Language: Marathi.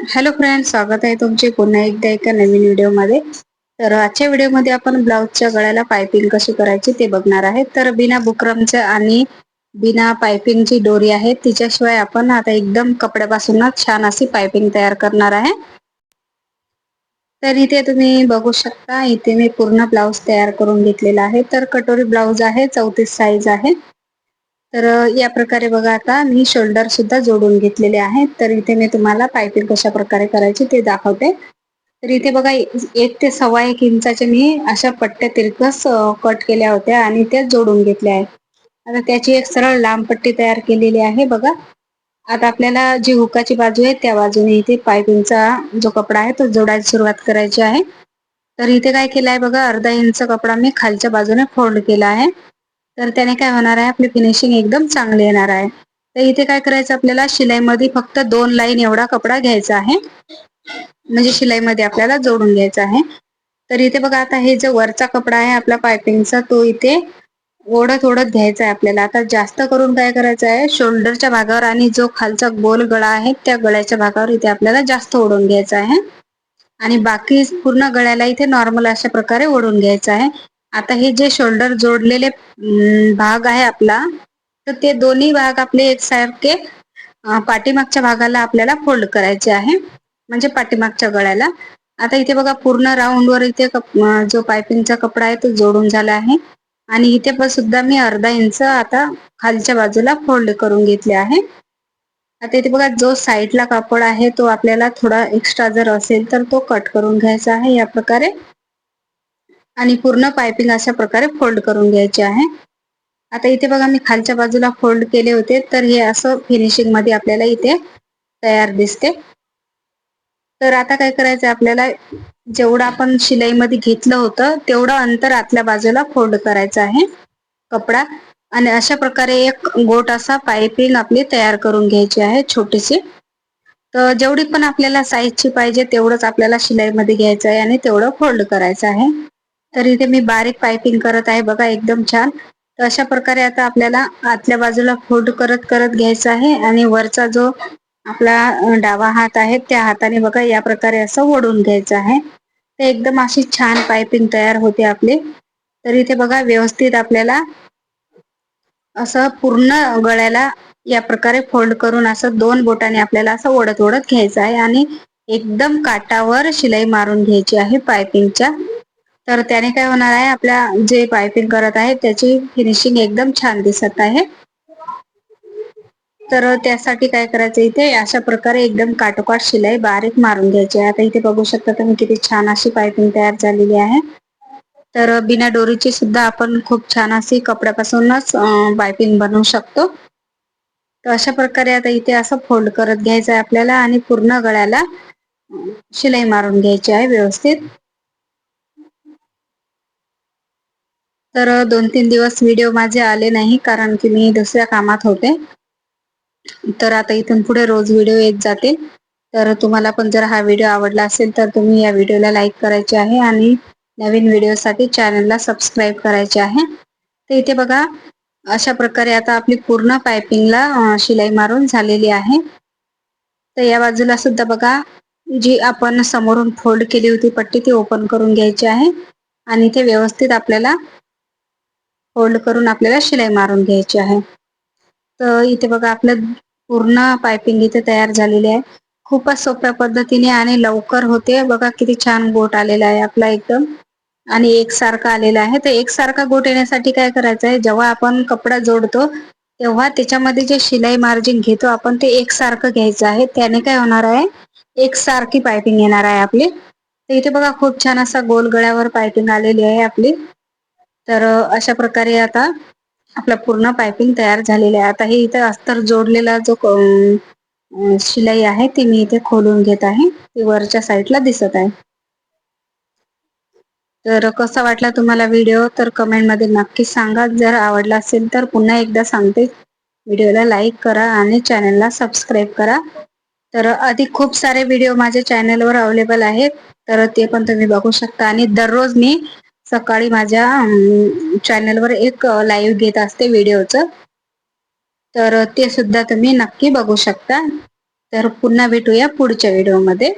हॅलो फ्रेंड्स, स्वागत आहे तुमचे पुन्हा एकदा एका नवीन व्हिडिओमध्ये. तर आजच्या व्हिडिओमध्ये आपण ब्लाउजच्या गळ्याला पायपिंग कशी करायची ते बघणार आहे. तर बिना बुकरमच्या आणि बिना पायपिंगची दोरी आहे, तिच्याशिवाय आपण आता एकदम कपड्यापासूनच छान अशी पायपिंग तयार करणार आहे. तर इथे तुम्ही बघू शकता, इथे मी पूर्ण ब्लाउज तयार करून घेतलेला आहे. तर कटोरी ब्लाउज आहे, 34 साईज आहे. तर या प्रकारे बघा, आता मी शोल्डर सुद्धा जोडून घेतलेले आहे. तर इथे मी तुम्हाला पायपिंग कशा प्रकारे करायची ते दाखवते. तर इथे बघा, 1 ते 1.25 इंचाचे मी अशा पट्ट्या तिरकस कट केल्या होत्या आणि त्या जोडून घेतल्या आहे. आता त्याची एक सरळ लांब पट्टी तयार केलेली आहे बघा. आता आपल्याला जी हुकाची बाजू आहे त्या बाजूने इथे पायपिंगचा जो कपडा आहे तो जोडायला सुरुवात करायची आहे. तर इथे काय केलं आहे बघा, अर्धा इंच कपडा मी खालच्या बाजूने फोल्ड केला आहे. तर त्याने काय होणार आहे, आपली फिनिशिंग एकदम चांगली येणार आहे. तर इथे काय करायचं, आपल्याला शिलाईमध्ये फक्त 2 लाईन एवढा कपडा घ्यायचा आहे, म्हणजे शिलाईमध्ये आपल्याला जोडून घ्यायचा आहे. तर इथे बघा, आता हे जो वरचा कपडा आहे आपला पायपिंगचा, तो इथे ओढत ओढत घ्यायचा आहे आपल्याला. आता जास्त करून काय करायचं आहे, शोल्डरच्या भागावर आणि जो खालचा गोल गळा आहे त्या गळ्याच्या भागावर इथे आपल्याला जास्त ओढून घ्यायचा आहे आणि बाकी पूर्ण गळ्याला इथे नॉर्मल अशा प्रकारे ओढून घ्यायचं आहे. आता हे जे शोल्डर जोडलेले भाग आहे आपला, तर ते दोन्ही भाग आपले एकसारखे पाठीमागच्या भागाला आपल्याला फोल्ड करायचे आहे, म्हणजे पाठीमागच्या गळ्याला. आता इथे बघा, पूर्ण राऊंड वर इथे जो पायपिंगचा कपडा आहे तो जोडून झाला आहे आणि इथे पण सुद्धा मी अर्धा इंच आता खालच्या बाजूला फोल्ड करून घेतले आहे. आता इथे बघा, जो साईडला कापड आहे तो आपल्याला थोडा एक्स्ट्रा जर असेल तर तो कट करून घ्यायचा आहे या प्रकारे आणि पूर्ण पायपिंग अशा प्रकारे फोल्ड करून घ्यायचे आहे. आता इथे बघा, मी खालच्या बाजूला फोल्ड केले होते, तर हे असं फिनिशिंग मध्ये आपल्याला इथे तयार दिसते. तर आता काय करायचं, आपल्याला जेवढं आपण शिलाईमध्ये घेतलं होतं तेवढं अंतर आतल्या बाजूला फोल्ड करायचं आहे कपडा आणि अशा प्रकारे एक गोट असा पायपिंग आपली तयार करून घ्यायची आहे छोटीशी. तर जेवढी पण आपल्याला साईजची पाहिजे तेवढंच आपल्याला शिलाईमध्ये घ्यायचं आहे आणि तेवढं फोल्ड करायचं आहे. तर इथे मी बारीक पायपिंग करत आहे बघा, एकदम छान. तर अशा प्रकारे आता आपल्याला आतल्या बाजूला फोल्ड करत करत घ्यायचं आहे आणि वरचा जो आपला डावा हात आहे त्या हाताने बघा या प्रकारे असं ओढून घ्यायचं आहे. ते एकदम अशी छान पायपिंग तयार होते आपली. तर इथे बघा, व्यवस्थित आपल्याला असं पूर्ण गळ्याला या प्रकारे फोल्ड करून असं 2 बोटाने आपल्याला असं ओढत ओढत घ्यायचं आहे आणि एकदम काटावर शिलाई मारून घ्यायची आहे पायपिंगच्या. तर त्याने काय होणार आहे, आपल्या जे पायपिंग करत आहे त्याची फिनिशिंग एकदम छान दिसत आहे. तर त्यासाठी काय करायचं, इथे अशा प्रकारे एकदम काटोकाट शिलाई बारीक मारून घ्यायची आहे. आता इथे बघू शकता तुम्ही किती छान अशी पायपिंग तयार झालेली आहे. तर बिना दोरीची सुद्धा आपण खूप छान अशी कपड्यापासूनच पायपिंग बनवू शकतो. तर अशा प्रकारे आता इथे असं फोल्ड करत घ्यायचं आहे आपल्याला आणि पूर्ण गळ्याला शिलाई मारून घ्यायची आहे व्यवस्थित. तर 2-3 दिवस व्हिडिओ माझे आले नाही, कारण की मी दुसऱ्या कामात होते. तर आता इथून पुढे रोज व्हिडिओ येत जातील. तर तुम्हाला पण जर हा व्हिडिओ आवडला असेल तर तुम्ही या व्हिडिओला लाईक करायचे आहे आणि नवीन व्हिडिओसाठी चॅनलला सबस्क्राईब करायचे आहे. तर इथे बघा, अशा प्रकारे आता आपली पूर्ण पायपिंगला शिलाई मारून झालेली आहे. तर या बाजूला सुद्धा बघा, जी आपण समोरून फोल्ड केली होती पट्टी ती ओपन करून घ्यायची आहे आणि इथे व्यवस्थित आपल्याला फोल्ड करून आपल्याला शिलाई मारून घ्यायची आहे. तर इथे बघा, आपलं पूर्ण पायपिंग इथे तयार झालेली आहे. खूपच सोप्या पद्धतीने आणि लवकर होते बघा, किती छान गोट आलेला आहे आपला एकदम आणि एकसारखा आलेला आहे. तर एकसारखा गोट येण्यासाठी काय करायचं आहे, जेव्हा आपण कपडा जोडतो तेव्हा त्याच्यामध्ये जे शिलाई मार्जिन घेतो आपण ते एकसारखं घ्यायचं आहे. त्याने काय होणार आहे, एकसारखी पायपिंग येणार आहे आपली. तर इथे बघा, खूप छान असा गोल गळ्यावर पायपिंग आलेली आहे आपली. तर अशा प्रकारे आता आपला पूर्ण पायपिंग तयार झालेला आहे. आता हे इथे अस्तर जोडलेला जो शिलाई आहे ती मी इथे खोलून घेत आहे, ती वरच्या साईडला दिसत आहे. तर कसा वाटला तुम्हाला व्हिडिओ तर कमेंट मध्ये नक्की सांगा. जर आवडला असेल तर पुन्हा एकदा सांगते, व्हिडिओला लाईक करा आणि चॅनलला सबस्क्राईब करा. तर अधिक खूप सारे व्हिडिओ माझ्या चॅनलवर अवेलेबल आहेत, तर ते पण तुम्ही बघू शकता. आणि दररोज मी सकाळी माझ्या चॅनलवर एक लाईव्ह घेत असते व्हिडिओचं, तर ते सुद्धा तुम्ही नक्की बघू शकता. तर पुन्हा भेटूया पुढच्या व्हिडिओमध्ये.